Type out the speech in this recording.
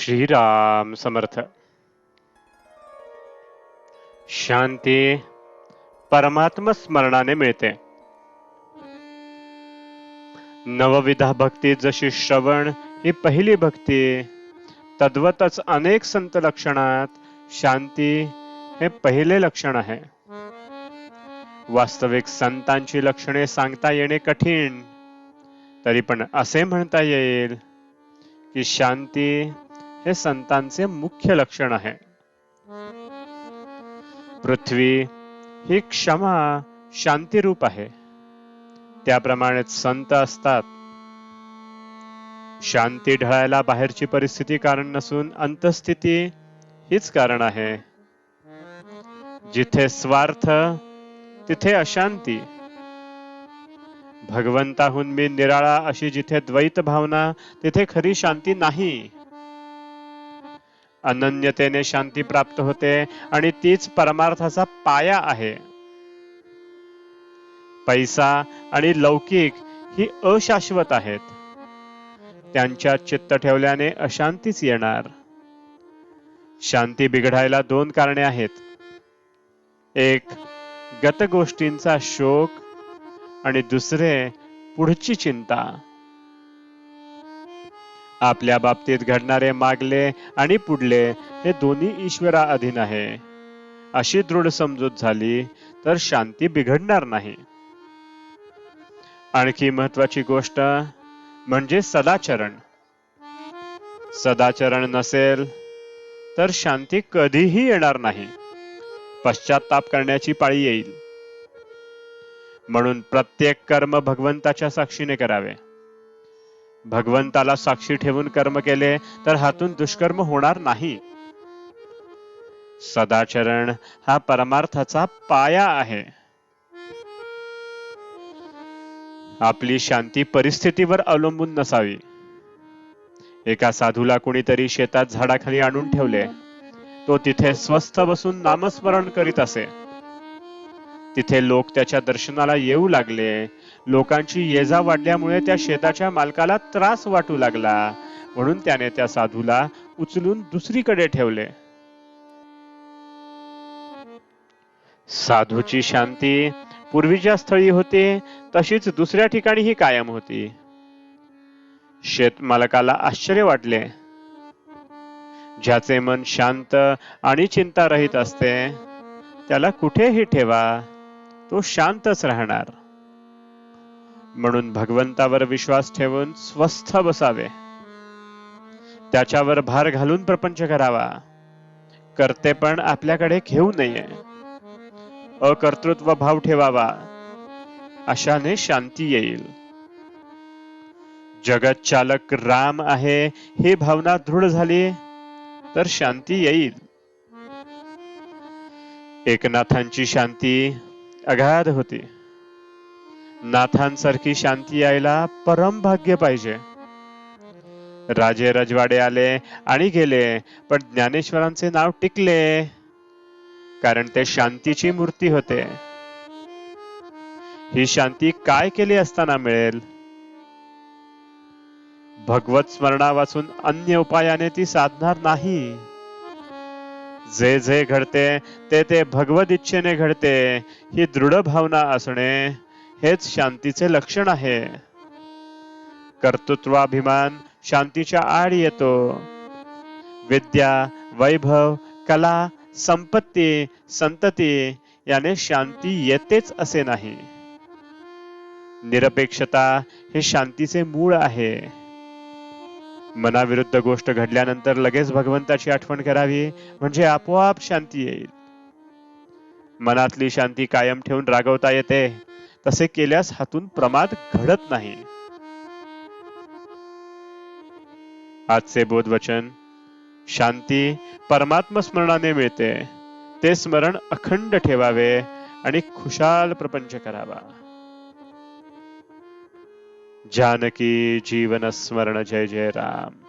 श्रीराम समर्थ. शांती परमात्म स्मरणाने मिळते. नवविधा भक्ती जशी श्रवण ही पहिली भक्ती, तद्वतच अनेक संत लक्षणात शांती हे पहिले लक्षण आहे. वास्तविक संतांची लक्षणे सांगता येणे कठीण, तरी पण असे म्हणता येईल की शांती हे संतांचे मुख्य लक्षण आहे. पृथ्वी ही क्षमा शांती रूप आहे, त्याप्रमाणेच संत असतात. शांती ढळायला बाहेरची परिस्थिती कारण नसून अंतस्थिती हीच कारण आहे. जिथे स्वार्थ तिथे अशांती. भगवंताहून मी निराळा अशी जिथे द्वैत भावना तिथे खरी शांती नाही. अनन्यतेने शांती प्राप्त होते आणि तीच परमार्थाचा पाया आहे. पैसा आणि लौकिक ही अशाश्वत आहेत, त्यांच्यात चित्त ठेवल्याने अशांतीच येणार. शांती बिघडायला दोन कारणे आहेत. एक गत गोष्टींचा शोक आणि दुसरे पुढची चिंता. आपल्या बाबतीत घडणारे मागले आणि पुढले हे दोन्ही ईश्वरा अधीन आहे, अशी दृढ समजूत झाली तर शांती बिघडणार नाही. आणखी महत्वाची गोष्ट म्हणजे सदाचरण. सदाचरण नसेल तर शांती कधीही येणार नाही, पश्चाताप करण्याची पाळी येईल. म्हणून प्रत्येक कर्म भगवंताच्या साक्षीने करावे. भगवंताला साक्षी ठेवून कर्म केले तर हातून दुष्कर्म होणार नाही. सदाचरण हा परमार्थाचा पाया आहे. आपली शांती परिस्थितीवर अवलंबून नसावी. एका साधूला कोणीतरी शेतात झाडाखाली आणून ठेवले. तो तिथे स्वस्थ बसून नामस्मरण करीत असे. तिथे लोक त्याच्या दर्शनाला येऊ लागले. लोकांची ये-जा वाढल्यामुळे त्या शेताच्या मालकाला त्रास वाटू लागला, म्हणून त्याने त्या साधूला उचलून दुसरीकडे ठेवले. साधूची शांती पूर्वीच्या स्थळी होती तशीच दुसऱ्या ठिकाणीही कायम होती. शेतमालकाला आश्चर्य वाटले. ज्याचे मन शांत आणि चिंतारहित असते त्याला कुठेही ठेवा, तो शांतच राहणार. म्हणून भगवंतावर विश्वास ठेवून स्वस्थ बसावे. त्याच्यावर भार घालून प्रपंच करावा. कर्तेपण आपल्याकडे घेऊ नये. अकर्तृत्व भाव ठेवावा. अशाने शांती येईल. जगत चालक राम आहे ही भावना दृढ झाली तर शांती येईल. एकनाथांची शांती अगाध होती. नाथांसारखी शांती यायला परम भाग्य पाहिजे. राजे रजवाडे आले आणि गेले, पण ज्ञानेश्वरांचे नाव टिकले, कारण ते शांतीची मूर्ती होते. ही शांती काय केली असताना मिळेल? भगवत स्मरणा वाचून अन्य उपायाने ती साधणार नाही. जे जे घडते ते ते भगवत इच्छेने घडते ही दृढ भावना असणे हेच शांतीचे लक्षण आहे. कर्तृत्वाभिमान शांतीच्या आड येतो. विद्या, वैभव, कला, संपत्ती, संतती याने शांती येतेच असे नाही. निरपेक्षता हे शांतीचे मूळ आहे. मनाविरुद्ध गोष्ट घडल्यानंतर लगेच भगवंताची आठवण करावी, म्हणजे आपोआप शांती येईल. मनातली शांती कायम ठेवून रागवता येते, तसे केल्यास हातून प्रमाद घडत नाही. आजचे बोधवचन: शांती परमात्म स्मरणाने मिळते. ते स्मरण अखंड ठेवावे आणि खुशाल प्रपंच करावा. जानकी जीवन स्मरण. जय जय राम.